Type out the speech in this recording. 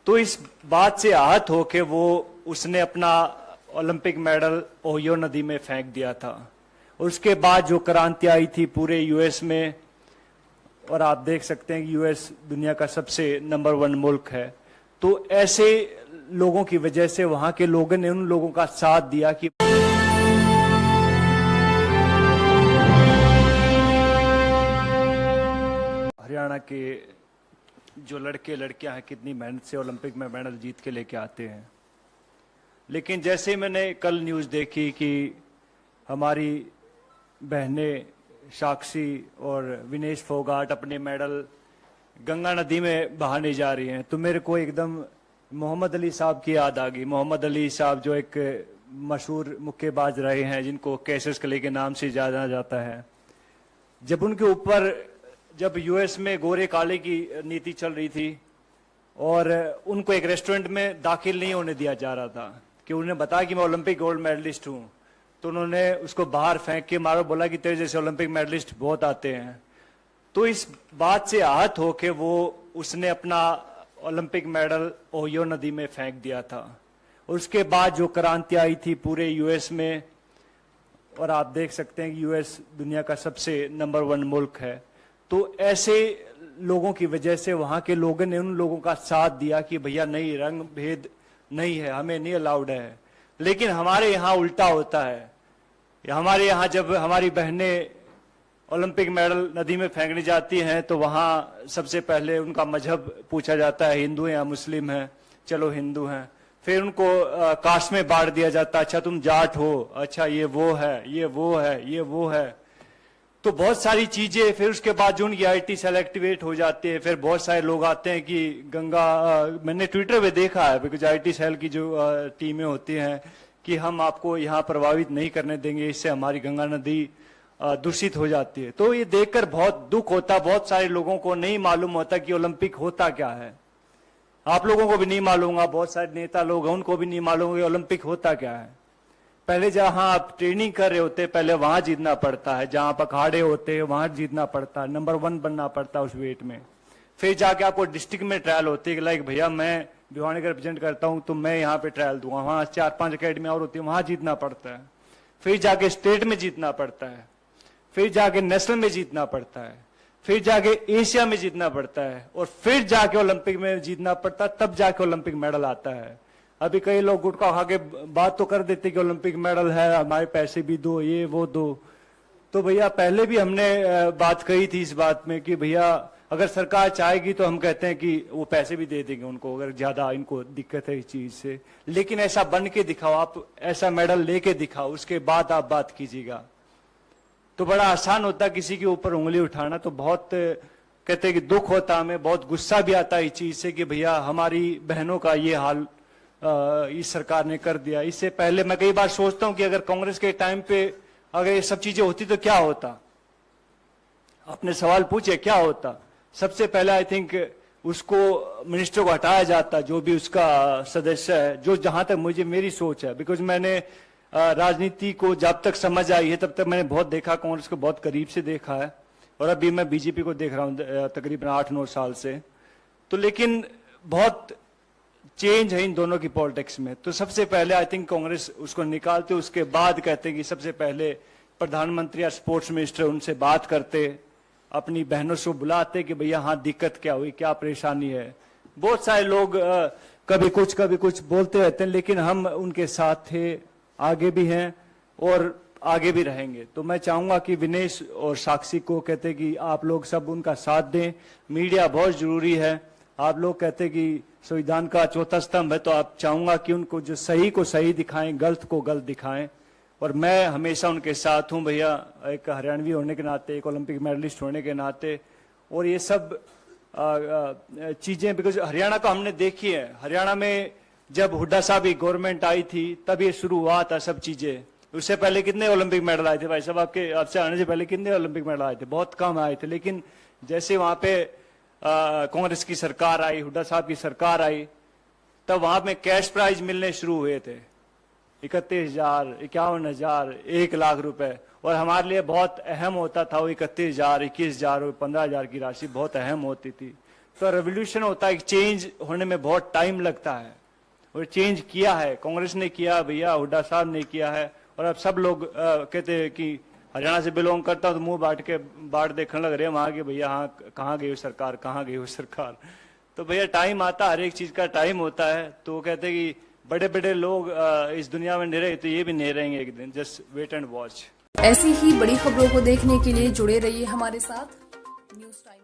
तो इस बात से आहत होके वो उसने अपना ओलंपिक मेडल ओहियो नदी में फेंक दिया था। उसके बाद जो क्रांति आई थी पूरे यूएस में, और आप देख सकते हैं कि यूएस दुनिया का सबसे नंबर 1 मुल्क है, तो ऐसे लोगों की वजह से वहां के लोगों ने उन लोगों का साथ दिया कि हरियाणा के जो लड़के लड़कियां हैं कितनी मेहनत से ओलंपिक में मेडल जीत के लेके आते हैं। लेकिन जैसे ही मैंने कल न्यूज़ देखी कि हमारी बहनें साक्षी और विनेश फोगाट अपने मेडल गंगा नदी में बहाने जा रही हैं, तो मेरे को एकदम मोहम्मद अली साहब की याद आ गई। मोहम्मद अली साहब जो एक मशहूर मुक्केबाज रहे हैं, जिनको कैसियस क्ले के नाम से जाना जाता है। जब उनके ऊपर जब यूएस में गोरे काले की नीति चल रही थी और उनको एक रेस्टोरेंट में दाखिल नहीं होने दिया जा रहा था कि उन्हें बताया कि मैं ओलंपिक गोल्ड मेडलिस्ट हूं, तो उन्होंने उसको बाहर फेंक के मारो, बोला कि तेरे जैसे ओलंपिक मेडलिस्ट बहुत आते हैं। तो इस बात से आहत होके वो उसने अपना ओलंपिक मेडल ओहियो नदी में फेंक दिया था। उसके बाद जो क्रांति आई थी पूरे यूएस में, और आप देख सकते हैं कि यूएस दुनिया का सबसे नंबर 1 मुल्क है, तो ऐसे लोगों की वजह से वहां के लोगों ने उन लोगों का साथ दिया कि भैया नहीं, रंग भेद नहीं है, हमें नहीं अलाउड है। लेकिन हमारे यहाँ उल्टा होता है। हमारे यहाँ जब हमारी बहनें ओलंपिक मेडल नदी में फेंकने जाती हैं तो वहां सबसे पहले उनका मजहब पूछा जाता है, हिंदू हैं या मुस्लिम हैं। चलो हिंदू हैं। फिर उनको कास्ट में बांट दिया जाता है, अच्छा तुम जाट हो, अच्छा ये वो है, ये वो है, ये वो है। तो बहुत सारी चीजें। फिर उसके बाद जो उनकी आईटी सेल एक्टिवेट हो जाती है, फिर बहुत सारे लोग आते हैं कि गंगा मैंने ट्विटर पे देखा है, बिकॉज आईटी सेल की जो टीमें होती हैं कि हम आपको यहाँ प्रभावित नहीं करने देंगे, इससे हमारी गंगा नदी दूषित हो जाती है। तो ये देखकर बहुत दुख होता। बहुत सारे लोगों को नहीं मालूम होता कि ओलंपिक होता क्या है। आप लोगों को भी नहीं मालूम होगा, बहुत सारे नेता लोग हैं उनको भी नहीं मालूम होगा ओलंपिक होता क्या है। पहले जहां आप ट्रेनिंग कर रहे होते पहले वहां जीतना पड़ता है, जहां आप अखाड़े होते हैं वहां जीतना पड़ता है, नंबर 1 बनना पड़ता है उस वेट में। फिर जाके आपको डिस्ट्रिक्ट में ट्रायल होती है कि लाइक भैया मैं भिवानी का रिप्रेजेंट करता हूं तो मैं यहाँ पे ट्रायल दूंगा, वहां 4-5 अकेडमी और होती है, वहां जीतना पड़ता है। फिर जाके स्टेट में जीतना पड़ता है, फिर जाके नेशनल में जीतना पड़ता है, फिर जाके एशिया में जीतना पड़ता है, और फिर जाके ओलंपिक में जीतना पड़ता है, तब जाके ओलंपिक मेडल आता है। अभी कई लोग गुटखा खा के बात तो कर देते कि ओलंपिक मेडल है, हमारे पैसे भी दो, ये वो दो। तो भैया पहले भी हमने बात कही थी इस बात में कि भैया अगर सरकार चाहेगी तो हम कहते हैं कि वो पैसे भी दे देंगे उनको, अगर ज्यादा इनको दिक्कत है इस चीज से। लेकिन ऐसा बन के दिखाओ, आप ऐसा मेडल लेके दिखाओ, उसके बाद आप बात कीजिएगा। तो बड़ा आसान होता किसी के ऊपर उंगली उठाना। तो बहुत कहते हैं कि दुख होता, हमें बहुत गुस्सा भी आता इस चीज से कि भैया हमारी बहनों का ये हाल इस सरकार ने कर दिया। इससे पहले मैं कई बार सोचता हूं कि अगर कांग्रेस के टाइम पे अगर ये सब चीजें होती तो क्या होता। अपने सवाल पूछे क्या होता। सबसे पहले आई थिंक उसको मिनिस्टर को हटाया जाता, जो भी उसका सदस्य है, जो जहां तक मुझे मेरी सोच है। बिकॉज मैंने राजनीति को जब तक समझ आई है तब तक मैंने बहुत देखा, कांग्रेस को बहुत करीब से देखा है, और अभी मैं बीजेपी को देख रहा हूं तकरीबन 8-9 साल से। तो लेकिन बहुत चेंज है इन दोनों की पॉलिटिक्स में। तो सबसे पहले आई थिंक कांग्रेस उसको निकालते, उसके बाद कहते हैं कि सबसे पहले प्रधानमंत्री या स्पोर्ट्स मिनिस्टर उनसे बात करते, अपनी बहनों से बुलाते कि भैया हाँ दिक्कत क्या हुई, क्या परेशानी है। बहुत सारे लोग कभी कुछ बोलते रहते हैं, लेकिन हम उनके साथ थे, आगे भी हैं और आगे भी रहेंगे। तो मैं चाहूंगा कि विनेश और साक्षी को कहते कि आप लोग सब उनका साथ दें। मीडिया बहुत जरूरी है। आप लोग कहते कि संविधान का चौथा स्तंभ है, तो आप चाहूंगा कि उनको जो सही को सही दिखाएं, गलत को गलत दिखाएं। और मैं हमेशा उनके साथ हूं भैया, एक हरियाणवी होने के नाते, एक ओलंपिक मेडलिस्ट होने के नाते। और ये सब चीजें बिकॉज हरियाणा को हमने देखी है। हरियाणा में जब हुड्डा साहब की गवर्नमेंट आई थी तब ये शुरू हुआ था सब चीजें। उससे पहले कितने ओलंपिक मेडल आए थे भाई साहब, आपसे आने से पहले कितने ओलंपिक मेडल आए थे? बहुत कम आए थे। लेकिन जैसे वहां पे कांग्रेस की सरकार आई, हुड्डा साहब की सरकार आई, तब वहां में कैश प्राइज मिलने शुरू हुए थे, 31,000, 51,000, 1 लाख रुपए। और हमारे लिए बहुत अहम होता था वो 31,000, 21,000 और 15,000 की राशि बहुत अहम होती थी। तो रेवोल्यूशन होता है, चेंज होने में बहुत टाइम लगता है, और चेंज किया है, कांग्रेस ने किया, भैया हुड्डा साहब ने किया है। और अब सब लोग कहते हैं कि हरियाणा से बिलोंग करता हूं तो मुंह बाट देखने लग रहे हैं वहां के, भैया हाँ कहाँ गई हो सरकार, कहाँ गई हो सरकार। तो भैया टाइम आता, हर एक चीज का टाइम होता है। तो वो कहते हैं कि बड़े बड़े लोग इस दुनिया में नहीं रहे, तो ये भी नहीं रहेंगे एक दिन, जस्ट वेट एंड वॉच। ऐसी ही बड़ी खबरों को देखने के लिए जुड़े रहिए हमारे साथ न्यूज़ टाइम।